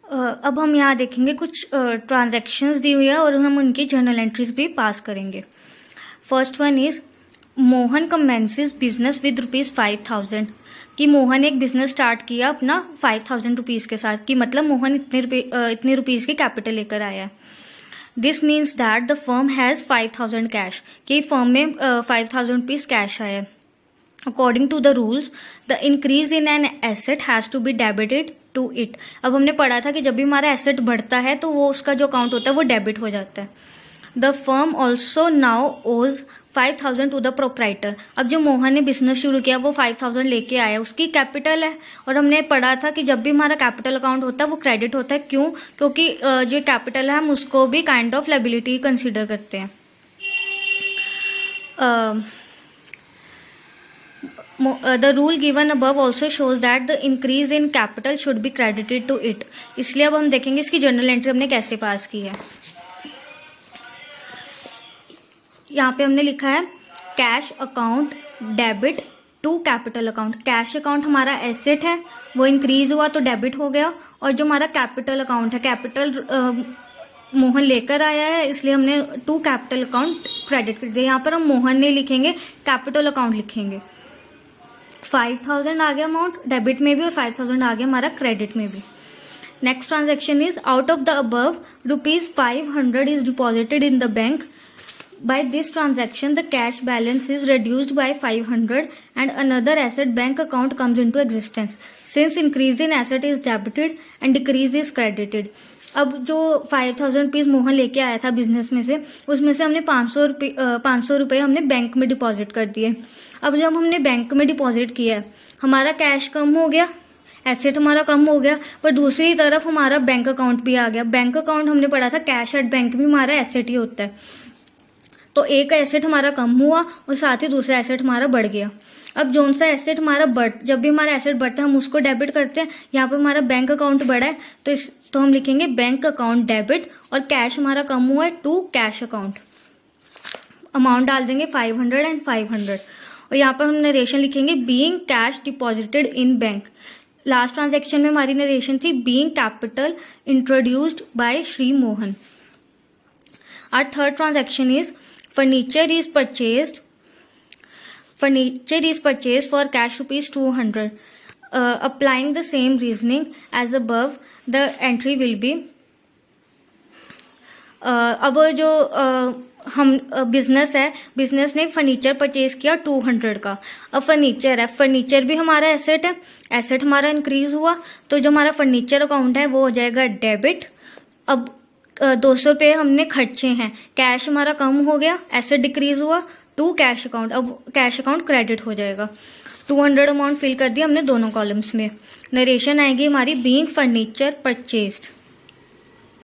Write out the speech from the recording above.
अब हम यहाँ देखेंगे कुछ ट्रांजैक्शंस दी हुई है और हम उनकी जर्नल एंट्रीज भी पास करेंगे। First one is Mohan commences business with ₹5,000 कि मोहन एक बिजनेस स्टार्ट किया अपना 5,000 रुपीज़ के साथ, कि मतलब मोहन इतने रुपीज़ की कैपिटल लेकर आया है। This means that the firm has 5,000 cash, कि फर्म में 5,000 रुपीज़ कैश आया है। According to the rules the increase in an asset has to be debited to it. अब हमने पढ़ा था कि जब भी हमारा एसेट बढ़ता है तो वो उसका जो अकाउंट होता है वो डेबिट हो जाता है। द फर्म ऑल्सो नाउ ओज 5,000 टू द प्रोप्राइटर। अब जो मोहन ने बिजनेस शुरू किया वो 5,000 लेके आया, उसकी कैपिटल है। और हमने पढ़ा था कि जब भी हमारा कैपिटल अकाउंट होता है वो क्रेडिट होता है। क्यों? क्योंकि जो कैपिटल है हम उसको भी काइंड ऑफ लायबिलिटी कंसिडर करते हैं। The rule given above also shows that the increase in capital should be credited to it। इसलिए अब हम देखेंगे इसकी जर्नल एंट्री हमने कैसे पास की है। यहाँ पे हमने लिखा है cash account debit to capital account. Cash account हमारा एसेट है, वो इंक्रीज हुआ तो डेबिट हो गया, और जो हमारा कैपिटल अकाउंट है, कैपिटल मोहन लेकर आया है इसलिए हमने टू कैपिटल अकाउंट क्रेडिट कर दिया। यहाँ पर हम मोहन नहीं लिखेंगे, कैपिटल अकाउंट लिखेंगे। 5,000 आ गया अमाउंट डेबिट में भी और 5,000 आ गया हमारा क्रेडिट में भी। Next transaction is out of the above ₹500 is deposited in the bank. By this transaction, the cash balance is reduced by 500 and another asset bank account comes into existence. Since increase in asset is debited and decrease is credited. अब जो 5,000 rupees Mohan लेके आया था business में से, उसमें से हमने 500 रुपये हमने बैंक में डिपॉजिट कर दिए। अब जब हमने बैंक में डिपॉजिट किया हमारा कैश कम हो गया, एसेट हमारा कम हो गया, पर दूसरी तरफ हमारा बैंक अकाउंट भी आ गया। बैंक अकाउंट हमने पढ़ा था कैश एट बैंक भी हमारा एसेट ही होता है। तो एक एसेट हमारा कम हुआ और साथ ही दूसरा एसेट हमारा बढ़ गया। अब जोन सा एसेट हमारा जब भी हमारा एसेट बढ़ता है हम उसको डेबिट करते हैं। यहाँ पे हमारा बैंक अकाउंट बढ़ा है तो हम लिखेंगे बैंक अकाउंट डेबिट, और कैश हमारा कम हुआ है टू कैश अकाउंट। अमाउंट डाल देंगे 500 एंड 500, और यहाँ पर हम नरेशन लिखेंगे being cash deposited in bank. Last transaction में हमारी नरेशन थी being capital introduced by Shri Mohan. Our third transaction is Furniture is purchased for cash ₹200. Applying the same reasoning as above, the entry will be अब जो हम business है, business ने furniture purchase किया 200 का। अब फर्नीचर है, फर्नीचर भी हमारा एसेट है, एसेट हमारा इंक्रीज हुआ तो जो हमारा फर्नीचर अकाउंट है वो हो जाएगा डेबिट। अब 200 रुपये हमने खर्चे हैं, कैश हमारा कम हो गया, एसेट डिक्रीज हुआ टू कैश अकाउंट, अब कैश अकाउंट क्रेडिट हो जाएगा। 200 अमाउंट फिल कर दिया हमने दोनों कॉलम्स में। नरेशन आएगी हमारी बीइंग फर्नीचर परचेज्ड।